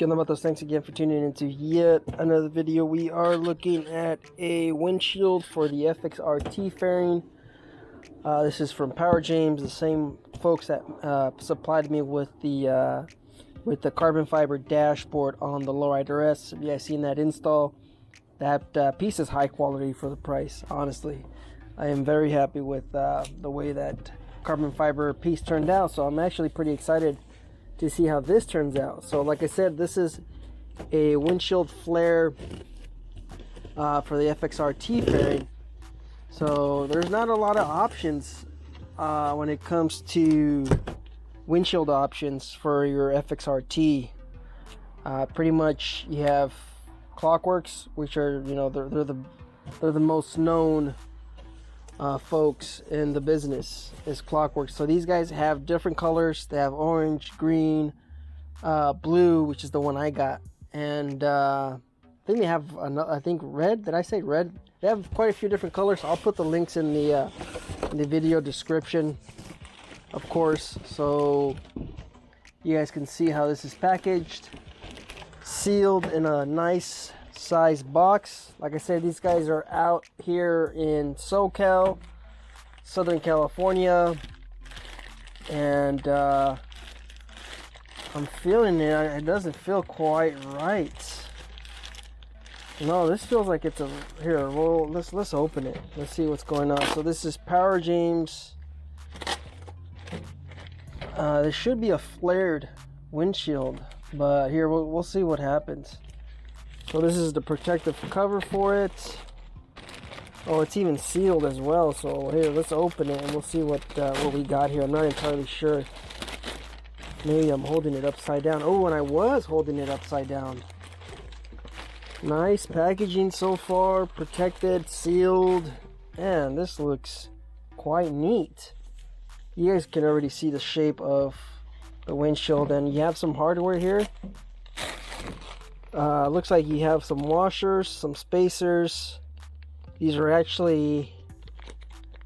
Matos, thanks again for tuning into yet another video. We are looking at a windshield for the FXRT fairing. This is from PowerJames, the same folks that supplied me with the carbon fiber dashboard on the Lowrider S. Have you guys seen that install? That piece is high quality for the price. Honestly, I am very happy with the way that carbon fiber piece turned out. So I'm actually pretty excited to see how this turns out. So like I said, this is a windshield flare for the FXRT fairing. So there's not a lot of options when it comes to windshield options for your FXRT. Pretty much you have Clockworks, which are, you know, they're the most known folks in the business, is Clockworks. So these guys have different colors. They have orange, green, blue, which is the one I got, and I think they have another, I think red. Did I say red? They have quite a few different colors. I'll put the links in the video description, of course, so you guys can see how this is packaged, sealed in a nice size box. Like I said, these guys are out here in SoCal, Southern California, and I'm feeling it. It doesn't feel quite right. No, this feels like it's a here. Well, let's open it. Let's see what's going on. So this is PowerJames. There should be a flared windshield, but here we'll see what happens. So this is the protective cover for it. Oh, it's even sealed as well. So here, let's open it and we'll see what we got here. I'm not entirely sure. Maybe I'm holding it upside down. Oh, and I was holding it upside down. Nice packaging so far, protected, sealed, and this looks quite neat. You guys can already see the shape of the windshield, and you have some hardware here. Looks like you have some washers, some spacers. These are actually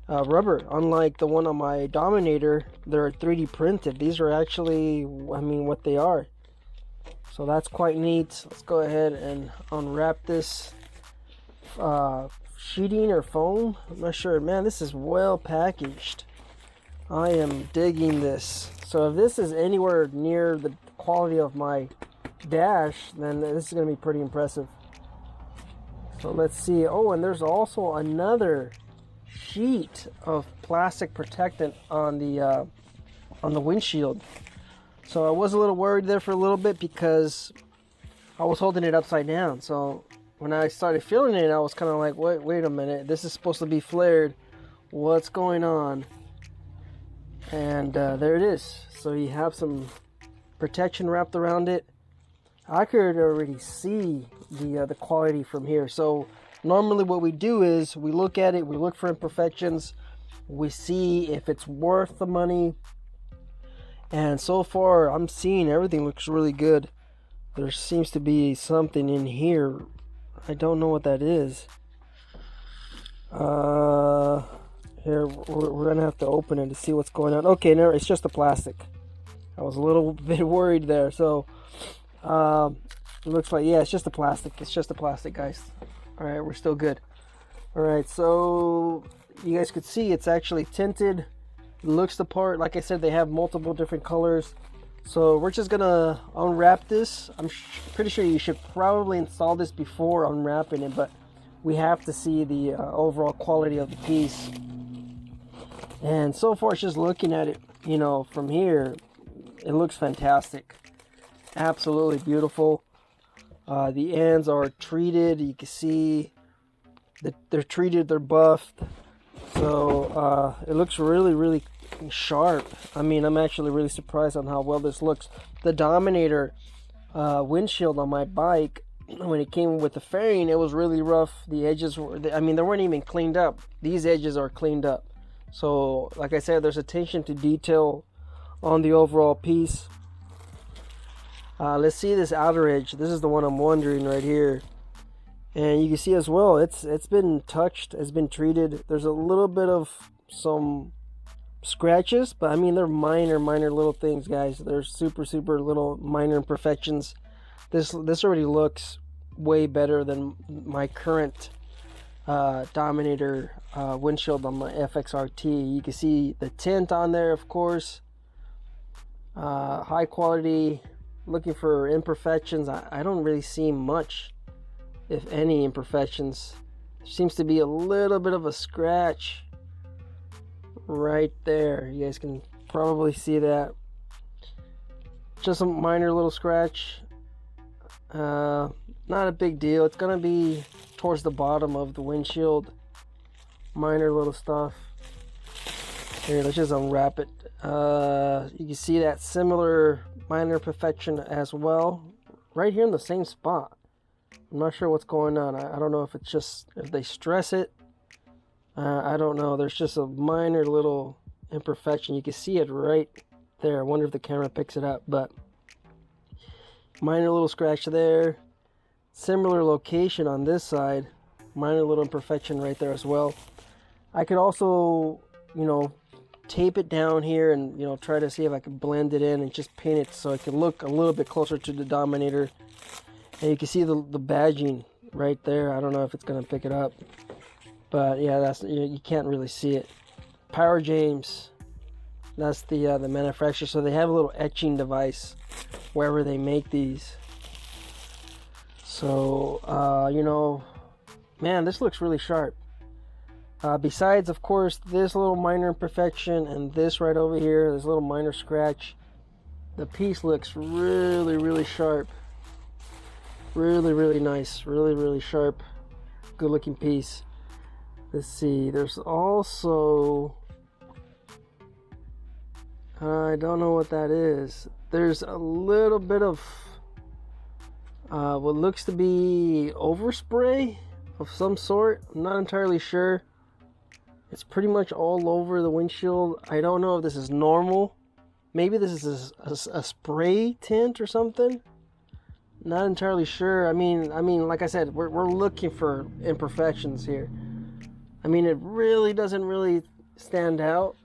rubber, unlike the one on my Dominator. They're 3D printed. These are actually, I mean, what they are. So that's quite neat. Let's go ahead and unwrap this sheeting or foam. I'm not sure. Man, this is well packaged. I am digging this. So if this is anywhere near the quality of my dash, then this is going to be pretty impressive. So let's see. Oh, and there's also another sheet of plastic protectant on the windshield. So I was a little worried there for a little bit because I was holding it upside down. So when I started feeling it, I was kind of like, wait a minute, this is supposed to be flared. What's going on? And there it is. So you have some protection wrapped around it. I could already see the quality from here. So normally what we do is we look at it, we look for imperfections, we see if it's worth the money. And so far, I'm seeing everything looks really good. There seems to be something in here. I don't know what that is. Here, we're going to have to open it to see what's going on. Okay, no, it's just the plastic. I was a little bit worried there. So, it looks like, yeah, it's just the plastic. It's just the plastic, guys. All right, we're still good. All right, so you guys could see it's actually tinted. It looks the part. Like I said, they have multiple different colors. So we're just gonna unwrap this. I'm pretty sure you should probably install this before unwrapping it, but we have to see the overall quality of the piece. And so far, just looking at it, you know, from here, it looks fantastic. Absolutely beautiful. The ends are treated. You can see that they're treated, they're buffed. So it looks really, really sharp. I mean, I'm actually really surprised on how well this looks. The Dominator windshield on my bike, when it came with the fairing, it was really rough. The edges were, I mean, they weren't even cleaned up. These edges are cleaned up. So like I said, there's attention to detail on the overall piece. Let's see this outer edge. This is the one I'm wondering right here. And you can see as well, it's been touched, it's been treated. There's a little bit of some scratches, but I mean, they're minor little things, guys. They're super little minor imperfections. This already looks way better than my current Dominator windshield on my FXRT. You can see the tint on there, of course. High quality. Looking for imperfections, I don't really see much, if any, imperfections. There seems to be a little bit of a scratch right there. You guys can probably see that. Just a minor little scratch. Not a big deal. It's gonna be towards the bottom of the windshield. Minor little stuff. Here, let's just unwrap it. You can see that similar minor imperfection as well, right here in the same spot. I'm not sure what's going on. I don't know if it's just if they stress it. I don't know. There's just a minor little imperfection. You can see it right there. I wonder if the camera picks it up, but minor little scratch there. Similar location on this side. Minor little imperfection right there as well. I could also, you know, tape it down here and, you know, try to see if I can blend it in and just paint it so it can look a little bit closer to the Dominator. And you can see the badging right there. I don't know if it's gonna pick it up, but yeah, that's, you can't really see it. PowerJames, that's the manufacturer. So they have a little etching device wherever they make these. So you know, man, this looks really sharp. Besides, of course, this little minor imperfection and this right over here, this little minor scratch, the piece looks really, really sharp. Really, really nice. Really, really sharp. Good looking piece. Let's see. There's also, I don't know what that is. There's a little bit of what looks to be overspray of some sort. I'm not entirely sure. It's pretty much all over the windshield. I don't know if this is normal. Maybe this is a spray tint or something. Not entirely sure. I mean, like I said, we're looking for imperfections here. I mean, it really doesn't really stand out.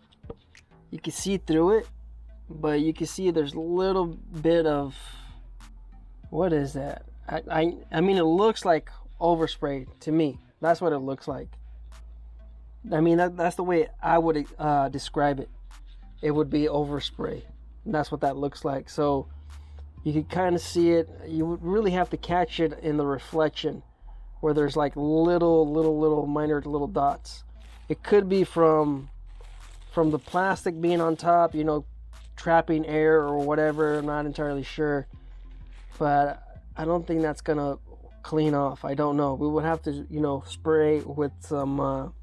You can see through it, but you can see there's a little bit of, what is that? I mean, it looks like overspray to me. That's what it looks like. I mean, that's the way I would describe it. It would be overspray. And that's what that looks like. So you can kind of see it. You would really have to catch it in the reflection, where there's like little minor little dots. It could be from the plastic being on top, you know, trapping air or whatever. I'm not entirely sure, but I don't think that's gonna clean off. I don't know. We would have to, you know, spray with some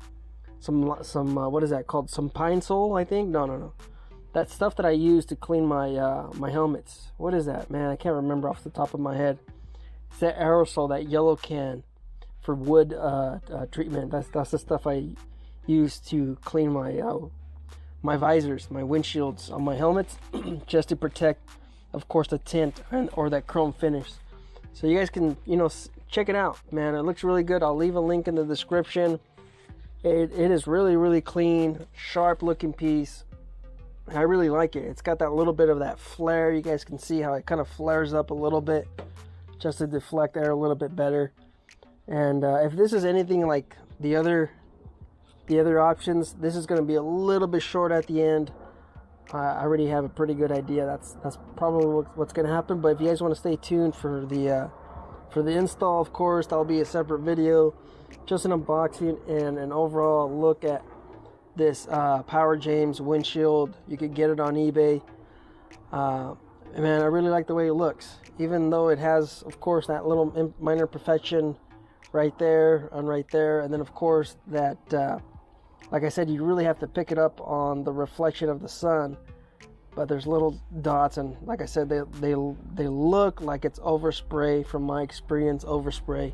what is that called? Some pine sol, I think. No. That stuff that I use to clean my my helmets. What is that, man? I can't remember off the top of my head. It's that aerosol, that yellow can for wood treatment. That's the stuff I use to clean my my visors, my windshields on my helmets, just to protect, of course, the tint or that chrome finish. So you guys can, you know, check it out, man. It looks really good. I'll leave a link in the description. It is really, really clean, sharp looking piece. I really like it. It's got that little bit of that flare. You guys can see how it kind of flares up a little bit just to deflect air a little bit better. And if this is anything like the other options, this is going to be a little bit short at the end. I already have a pretty good idea. That's probably what's going to happen. But if you guys want to stay tuned for the install, of course, that'll be a separate video. Just an unboxing and an overall look at this PowerJames windshield. You can get it on eBay. Man, I really like the way it looks, even though it has, of course, that little minor imperfection right there and right there, and then of course that like I said, you really have to pick it up on the reflection of the sun, but there's little dots, and like I said, they look like it's overspray. From my experience, overspray.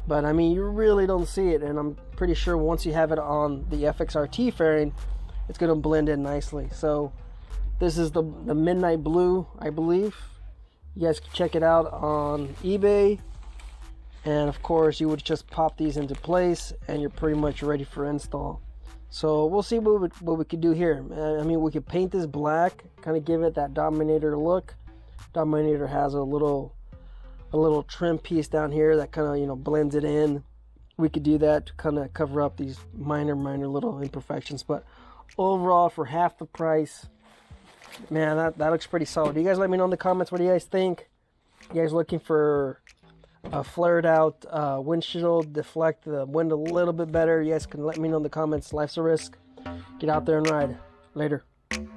But I mean, you really don't see it, and I'm pretty sure once you have it on the FXRT fairing, it's going to blend in nicely. So this is the midnight blue, I believe. You guys can check it out on eBay, and of course you would just pop these into place and you're pretty much ready for install. So we'll see what we could do here. I mean, we could paint this black, kind of give it that Dominator look. Dominator has a little a little trim piece down here that kind of, you know, blends it in. We could do that to kind of cover up these minor little imperfections. But overall, for half the price, man, that looks pretty solid. You guys let me know in the comments, what do you guys think? You guys looking for a flared out windshield, deflect the wind a little bit better? You guys can let me know in the comments. Life's a risk. Get out there and ride. Later.